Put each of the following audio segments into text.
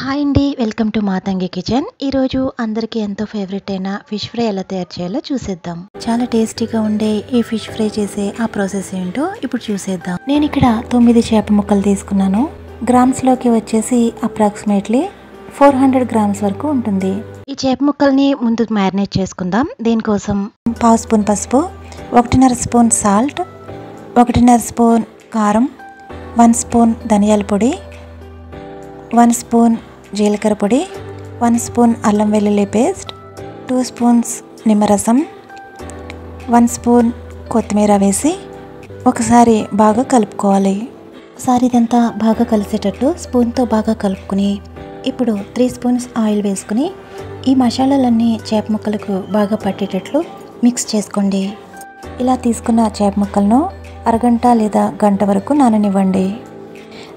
Hi అండి. Welcome to Matangi kitchen. ఈరోజు అందరికీ ఎంతో ఫేవరెట్ అయిన ఫిష్ ఫ్రై ఎలా తయారు చేయాలో చూసేద్దాం. చాలా టేస్టీగా ఉండే ఈ ఫిష్ ఫ్రై చేసే ఆ ప్రాసెస్ ఏంటో ఇప్పుడు చూసేద్దాం. నేను ఇక్కడ 9 చేప ముక్కలు తీసుకున్నాను. గ్రామ్స్లోకి వచ్చేసి అప్రాక్సిమేట్లీ 400 గ్రామ్స్ వరకు ఉంటుంది. ఈ చేప ముక్కల్ని ముందు మ్యారినేట్ చేసుకుందాం. దీనికోసం 1/2 స్పూన్ పసుపు, 1.5 స్పూన్ సాల్ట్, 1.5 స్పూన్ కారం, 1 స్పూన్ ధనియాల పొడి, 1 స్పూన్ జీలకర్ర పొడి, 1 స్పూన్ అల్లం వెల్లుల్లి పేస్ట్, 2 స్పూన్స్ నిమ్మరసం, 1 స్పూన్ కొత్తిమీర వేసి ఒకసారి బాగా కలుపుకోవాలి. ఒకసారి ఇదంతా బాగా కలిసేటట్టు స్పూన్తో బాగా కలుపుకుని ఇప్పుడు 3 స్పూన్స్ ఆయిల్ వేసుకుని ఈ మసాలాలన్నీ చేప ముక్కలకు బాగా పట్టేటట్లు మిక్స్ చేసుకోండి. ఇలా తీసుకున్న చేప ముక్కలను అరగంట లేదా గంట వరకు నాననివ్వండి.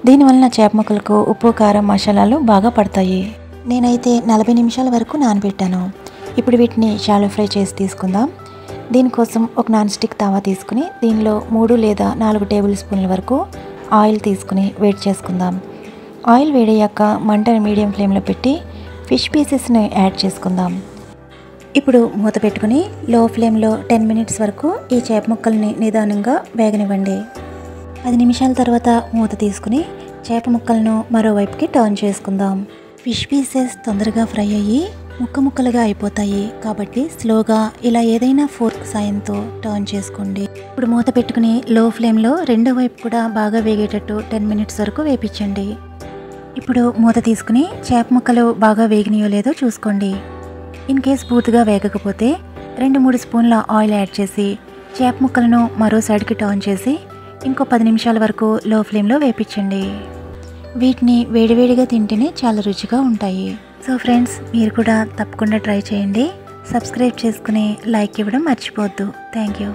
దీనివలన చేప ముక్కలకు ఉప్పు, కారం, మసాలాలు బాగా పడతాయి. నేనైతే 40 నిమిషాల వరకు నానబెట్టాను. ఇప్పుడు వీటిని షాలో ఫ్రై చేసి తీసుకుందాం. దీనికోసం ఒక నాన్ స్టిక్ తవా తీసుకుని దీనిలో 3 లేదా 4 టేబుల్ స్పూన్ల వరకు ఆయిల్ తీసుకుని వేడి చేసుకుందాం. ఆయిల్ వేడయ్యాక మంటను మీడియం ఫ్లేమ్లో పెట్టి ఫిష్ పీసెస్ని యాడ్ చేసుకుందాం. ఇప్పుడు మూత పెట్టుకుని లో ఫ్లేమ్లో 10 మినిట్స్ వరకు ఈ చేప ముక్కల్ని నిదానంగా వేగనివ్వండి. 10 నిమిషాల తర్వాత మూత తీసుకుని చేప ముక్కలను మరోవైపుకి టర్న్ చేసుకుందాం. ఫిష్ పీసెస్ తొందరగా ఫ్రై అయ్యి ముక్కలుగా అయిపోతాయి కాబట్టి స్లోగా ఇలా ఏదైనా ఫోర్క్ సాయంతో టర్న్ చేసుకోండి. ఇప్పుడు మూత పెట్టుకుని లో ఫ్లేమ్లో రెండో వైపు కూడా బాగా వేగేటట్టు 10 మినిట్స్ వరకు వేపించండి. ఇప్పుడు మూత తీసుకుని చేప ముక్కలు బాగా వేగినాయో లేదో చూసుకోండి. ఇన్ కేస్ పూర్తిగా వేగకపోతే 2-3 స్పూన్ల ఆయిల్ యాడ్ చేసి చేప ముక్కలను మరో సైడ్కి టర్న్ చేసి ఇంకో 10 నిమిషాల వరకు లో ఫ్లేమ్లో వేపించండి. వీటిని వేడివేడిగా తింటేనే చాలా రుచిగా ఉంటాయి. సో ఫ్రెండ్స్, మీరు కూడా తప్పకుండా ట్రై చేయండి. సబ్స్క్రైబ్ చేసుకుని లైక్ ఇవ్వడం మర్చిపోవద్దు. Thank you.